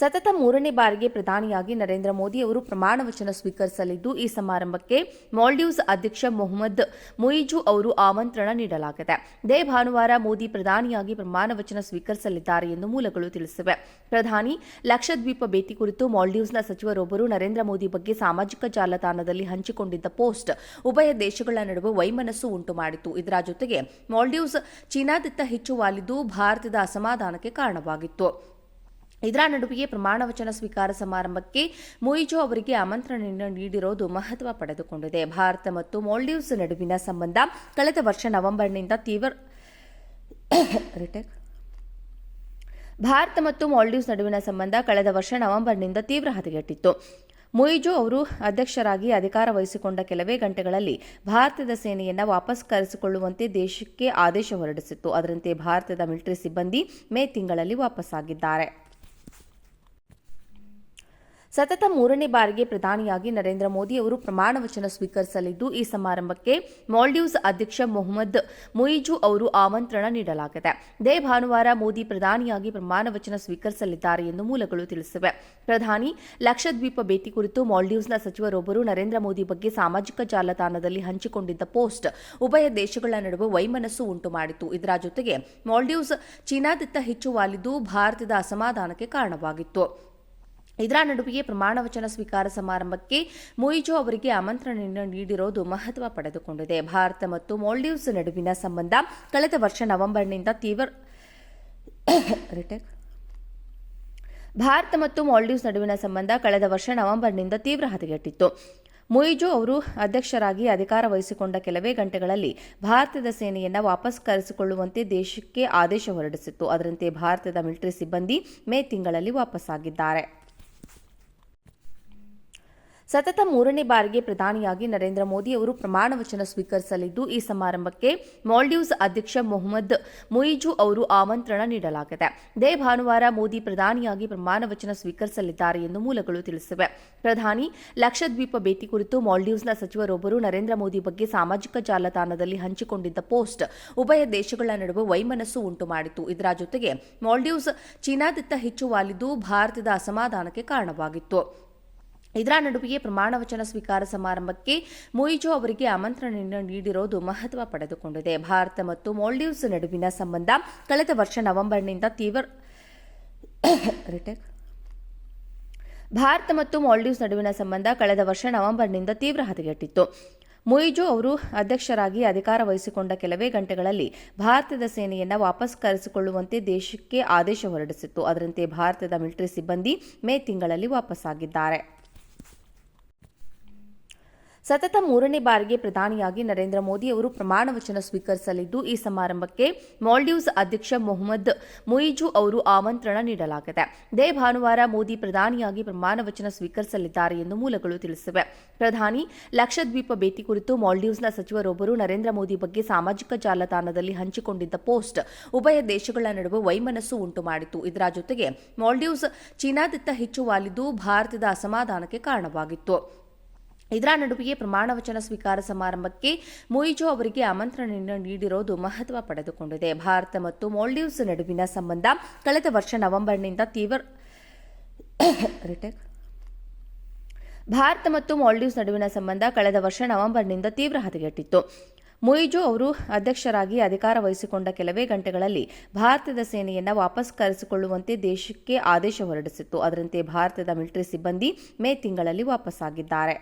ಸತತ ಮೂರನೇ ಬಾರಿಗೆ ಪ್ರಧಾನಿಯಾಗಿ ನರೇಂದ್ರ ಮೋದಿ ಅವರು ಪ್ರಮಾಣ ವಚನ ಸ್ವೀಕರಿಸಲಿದ್ದು, ಈ ಸಮಾರಂಭಕ್ಕೆ ಮಾಲ್ಡೀವ್ಸ್ ಅಧ್ಯಕ್ಷ ಮೊಹಮ್ಮದ್ ಮುಯಿಜು ಅವರು ಆಮಂತ್ರಣ ನೀಡಲಾಗಿದೆ. ಇದೇ ಭಾನುವಾರ ಮೋದಿ ಪ್ರಧಾನಿಯಾಗಿ ಪ್ರಮಾಣ ವಚನ ಸ್ವೀಕರಿಸಲಿದ್ದಾರೆ ಎಂದು ಮೂಲಗಳು ತಿಳಿಸಿವೆ. ಪ್ರಧಾನಿ ಲಕ್ಷದ್ವೀಪ ಭೇಟಿ ಕುರಿತು ಮಾಲ್ಡೀವ್ಸ್ನ ಸಚಿವರೊಬ್ಬರು ನರೇಂದ್ರ ಮೋದಿ ಬಗ್ಗೆ ಸಾಮಾಜಿಕ ಜಾಲತಾಣದಲ್ಲಿ ಹಂಚಿಕೊಂಡಿದ್ದ ಪೋಸ್ಟ್ ಉಭಯ ದೇಶಗಳ ನಡುವೆ ವೈಮನಸ್ಸು ಉಂಟು ಮಾಡಿತು. ಇದರ ಜೊತೆಗೆ ಮಾಲ್ಡೀವ್ಸ್ ಚೀನಾದತ್ತ ಹೆಚ್ಚು ವಾಲಿದ್ದು ಭಾರತದ ಅಸಮಾಧಾನಕ್ಕೆ ಕಾರಣವಾಗಿತ್ತು. ಇದರ ನಡುವೆಯೇ ಪ್ರಮಾಣ ವಚನ ಸ್ವೀಕಾರ ಸಮಾರಂಭಕ್ಕೆ ಮುಯಿಜು ಅವರಿಗೆ ಆಮಂತ್ರಣ ನೀಡಿರುವುದು ಮಹತ್ವ ಪಡೆದುಕೊಂಡಿದೆ. ಭಾರತ ಮತ್ತು ಮಾಲ್ಡೀವ್ಸ್ ನಡುವಿನ ಸಂಬಂಧ ಕಳೆದ ವರ್ಷ ನವೆಂಬರ್ನಿಂದ ತೀವ್ರ ಹದಗೆಟ್ಟಿತ್ತು. ಮುಯಿಜು ಅವರು ಅಧ್ಯಕ್ಷರಾಗಿ ಅಧಿಕಾರ ವಹಿಸಿಕೊಂಡ ಕೆಲವೇ ಗಂಟೆಗಳಲ್ಲಿ ಭಾರತದ ಸೇನೆಯನ್ನು ವಾಪಸ್ ಕರೆಸಿಕೊಳ್ಳುವಂತೆ ದೇಶಕ್ಕೆ ಆದೇಶ ಹೊರಡಿಸಿತ್ತು. ಅದರಂತೆ ಭಾರತದ ಮಿಲಿಟರಿ ಸಿಬ್ಬಂದಿ ಮೇ ತಿಂಗಳಲ್ಲಿ ವಾಪಸ್ಸಾಗಿದ್ದಾರೆ. ಸತತ ಮೂರನೇ ಬಾರಿಗೆ ಪ್ರಧಾನಿಯಾಗಿ ನರೇಂದ್ರ ಮೋದಿ ಅವರು ಪ್ರಮಾಣ ವಚನ ಸ್ವೀಕರಿಸಲಿದ್ದು, ಈ ಸಮಾರಂಭಕ್ಕೆ ಮಾಲ್ಡೀವ್ಸ್ ಅಧ್ಯಕ್ಷ ಮೊಹಮ್ಮದ್ ಮುಯಿಜು ಅವರು ಆಮಂತ್ರಣ ನೀಡಲಾಗಿದೆ. ಇದೇ ಭಾನುವಾರ ಮೋದಿ ಪ್ರಧಾನಿಯಾಗಿ ಪ್ರಮಾಣ ವಚನ ಸ್ವೀಕರಿಸಲಿದ್ದಾರೆ ಎಂದು ಮೂಲಗಳು ತಿಳಿಸಿವೆ. ಪ್ರಧಾನಿ ಲಕ್ಷದ್ವೀಪ ಭೇಟಿ ಕುರಿತು ಮಾಲ್ಡೀವ್ಸ್ನ ಸಚಿವರೊಬ್ಬರು ನರೇಂದ್ರ ಮೋದಿ ಬಗ್ಗೆ ಸಾಮಾಜಿಕ ಜಾಲತಾಣದಲ್ಲಿ ಹಂಚಿಕೊಂಡಿದ್ದ ಪೋಸ್ಟ್ ಉಭಯ ದೇಶಗಳ ನಡುವೆ ವೈಮನಸ್ಸು ಉಂಟು ಮಾಡಿತು. ಇದರ ಜೊತೆಗೆ ಮಾಲ್ಡೀವ್ಸ್ ಚೀನಾದತ್ತ ಹೆಚ್ಚು ವಾಲಿದ್ದು ಭಾರತದ ಅಸಮಾಧಾನಕ್ಕೆ ಕಾರಣವಾಗಿತ್ತು. ಇದರ ನಡುವೆಯೇ ಪ್ರಮಾಣ ವಚನ ಸ್ವೀಕಾರ ಸಮಾರಂಭಕ್ಕೆ ಮುಯಿಜು ಅವರಿಗೆ ಆಮಂತ್ರಣ ನೀಡಿರುವುದು ಮಹತ್ವ ಪಡೆದುಕೊಂಡಿದೆ. ಭಾರತ ಮತ್ತು ಮಾಲ್ಡೀವ್ಸ್ ನಡುವಿನ ಸಂಬಂಧ ಕಳೆದ ವರ್ಷ ನವೆಂಬರ್ನಿಂದ ತೀವ್ರ ಹದಗೆಟ್ಟಿತ್ತು. ಮುಯಿಜು ಅವರು ಅಧ್ಯಕ್ಷರಾಗಿ ಅಧಿಕಾರ ವಹಿಸಿಕೊಂಡ ಕೆಲವೇ ಗಂಟೆಗಳಲ್ಲಿ ಭಾರತದ ಸೇನೆಯನ್ನು ವಾಪಸ್ ಕರೆಸಿಕೊಳ್ಳುವಂತೆ ದೇಶಕ್ಕೆ ಆದೇಶ ಹೊರಡಿಸಿತ್ತು. ಅದರಂತೆ ಭಾರತದ ಮಿಲಿಟರಿ ಸಿಬ್ಬಂದಿ ಮೇ ತಿಂಗಳಲ್ಲಿ ವಾಪಸ್ಸಾಗಿದ್ದಾರೆ. ಸತತ ಮೂರನೇ ಬಾರಿಗೆ ಪ್ರಧಾನಿಯಾಗಿ ನರೇಂದ್ರ ಮೋದಿ ಅವರು ಪ್ರಮಾಣ ವಚನ ಸ್ವೀಕರಿಸಲಿದ್ದು, ಈ ಸಮಾರಂಭಕ್ಕೆ ಮಾಲ್ಡೀವ್ಸ್ ಅಧ್ಯಕ್ಷ ಮೊಹಮ್ಮದ್ ಮುಯಿಜು ಅವರು ಆಮಂತ್ರಣ ನೀಡಲಾಗಿದೆ. ಇದೇ ಭಾನುವಾರ ಮೋದಿ ಪ್ರಧಾನಿಯಾಗಿ ಪ್ರಮಾಣ ವಚನ ಸ್ವೀಕರಿಸಲಿದ್ದಾರೆ ಎಂದು ಮೂಲಗಳು ತಿಳಿಸಿವೆ. ಪ್ರಧಾನಿ ಲಕ್ಷದ್ವೀಪ ಭೇಟಿ ಕುರಿತು ಮಾಲ್ಡೀವ್ಸ್ನ ಸಚಿವರೊಬ್ಬರು ನರೇಂದ್ರ ಮೋದಿ ಬಗ್ಗೆ ಸಾಮಾಜಿಕ ಜಾಲತಾಣದಲ್ಲಿ ಹಂಚಿಕೊಂಡಿದ್ದ ಪೋಸ್ಟ್ ಉಭಯ ದೇಶಗಳ ನಡುವೆ ವೈಮನಸ್ಸು ಉಂಟು ಮಾಡಿತು. ಇದರ ಜೊತೆಗೆ ಮಾಲ್ಡೀವ್ಸ್ ಚೀನಾದತ್ತ ಹೆಚ್ಚು ವಾಲಿದ್ದು ಭಾರತದ ಅಸಮಾಧಾನಕ್ಕೆ ಕಾರಣವಾಗಿತ್ತು. ಇದರ ನಡುವೆಯೇ ಪ್ರಮಾಣ ವಚನ ಸ್ವೀಕಾರ ಸಮಾರಂಭಕ್ಕೆ ಮುಯಿಜು ಅವರಿಗೆ ಆಮಂತ್ರಣ ನೀಡಿರುವುದು ಮಹತ್ವ ಪಡೆದುಕೊಂಡಿದೆ. ಭಾರತ ಮತ್ತು ಮಾಲ್ಡೀವ್ಸ್ ನಡುವಿನ ಸಂಬಂಧ ಕಳೆದ ವರ್ಷ ನವೆಂಬರ್ನಿಂದ ತೀವ್ರ ಹದಗೆಟ್ಟಿತ್ತು. ಮುಯಿಜು ಅವರು ಅಧ್ಯಕ್ಷರಾಗಿ ಅಧಿಕಾರ ವಹಿಸಿಕೊಂಡ ಕೆಲವೇ ಗಂಟೆಗಳಲ್ಲಿ ಭಾರತದ ಸೇನೆಯನ್ನು ವಾಪಸ್ ಕರೆಸಿಕೊಳ್ಳುವಂತೆ ದೇಶಕ್ಕೆ ಆದೇಶ ಹೊರಡಿಸಿತ್ತು. ಅದರಂತೆ ಭಾರತದ ಮಿಲಿಟರಿ ಸಿಬ್ಬಂದಿ ಮೇ ತಿಂಗಳಲ್ಲಿ ವಾಪಸ್ಸಾಗಿದ್ದಾರೆ. ಸತತ ಮೂರನೇ ಬಾರಿಗೆ ಪ್ರಧಾನಿಯಾಗಿ ನರೇಂದ್ರ ಮೋದಿ ಅವರು ಪ್ರಮಾಣ ವಚನ ಸ್ವೀಕರಿಸಲಿದ್ದು, ಈ ಸಮಾರಂಭಕ್ಕೆ ಮಾಲ್ಡೀವ್ಸ್ ಅಧ್ಯಕ್ಷ ಮೊಹಮ್ಮದ್ ಮುಯಿಜು ಅವರು ಆಮಂತ್ರಣ ನೀಡಲಾಗಿದೆ. ಇದೇ ಭಾನುವಾರ ಮೋದಿ ಪ್ರಧಾನಿಯಾಗಿ ಪ್ರಮಾಣ ವಚನ ಸ್ವೀಕರಿಸಲಿದ್ದಾರೆ ಎಂದು ಮೂಲಗಳು ತಿಳಿಸಿವೆ. ಪ್ರಧಾನಿ ಲಕ್ಷದ್ವೀಪ ಭೇಟಿ ಕುರಿತು ಮಾಲ್ಡೀವ್ಸ್ನ ಸಚಿವರೊಬ್ಬರು ನರೇಂದ್ರ ಮೋದಿ ಬಗ್ಗೆ ಸಾಮಾಜಿಕ ಜಾಲತಾಣದಲ್ಲಿ ಹಂಚಿಕೊಂಡಿದ್ದ ಪೋಸ್ಟ್ ಉಭಯ ದೇಶಗಳ ನಡುವೆ ವೈಮನಸ್ಸು ಉಂಟು ಮಾಡಿತು. ಇದರ ಜೊತೆಗೆ ಮಾಲ್ಡೀವ್ಸ್ ಚೀನಾದತ್ತ ಹೆಚ್ಚು ವಾಲಿದ್ದು ಭಾರತದ ಅಸಮಾಧಾನಕ್ಕೆ ಕಾರಣವಾಗಿತ್ತು. ಇದರ ನಡುವೆಯೇ ಪ್ರಮಾಣ ವಚನ ಸ್ವೀಕಾರ ಸಮಾರಂಭಕ್ಕೆ ಮುಯಿಜು ಅವರಿಗೆ ಆಮಂತ್ರಣ ನೀಡಿರುವುದು ಮಹತ್ವ ಪಡೆದುಕೊಂಡಿದೆ. ಭಾರತ ಮತ್ತು ಮಾಲ್ಡೀವ್ಸ್ ನಡುವಿನ ಸಂಬಂಧ ಕಳೆದ ವರ್ಷ ನವೆಂಬರ್ನಿಂದ ತೀವ್ರ ಹದಗೆಟ್ಟಿತ್ತು. ಮುಯಿಜು ಅವರು ಅಧ್ಯಕ್ಷರಾಗಿ ಅಧಿಕಾರ ವಹಿಸಿಕೊಂಡ ಕೆಲವೇ ಗಂಟೆಗಳಲ್ಲಿ ಭಾರತದ ಸೇನೆಯನ್ನು ವಾಪಸ್ ಕರೆಸಿಕೊಳ್ಳುವಂತೆ ದೇಶಕ್ಕೆ ಆದೇಶ ಹೊರಡಿಸಿತ್ತು. ಅದರಂತೆ ಭಾರತದ ಮಿಲಿಟರಿ ಸಿಬ್ಬಂದಿ ಮೇ ತಿಂಗಳಲ್ಲಿ ವಾಪಸ್ಸಾಗಿದ್ದಾರೆ.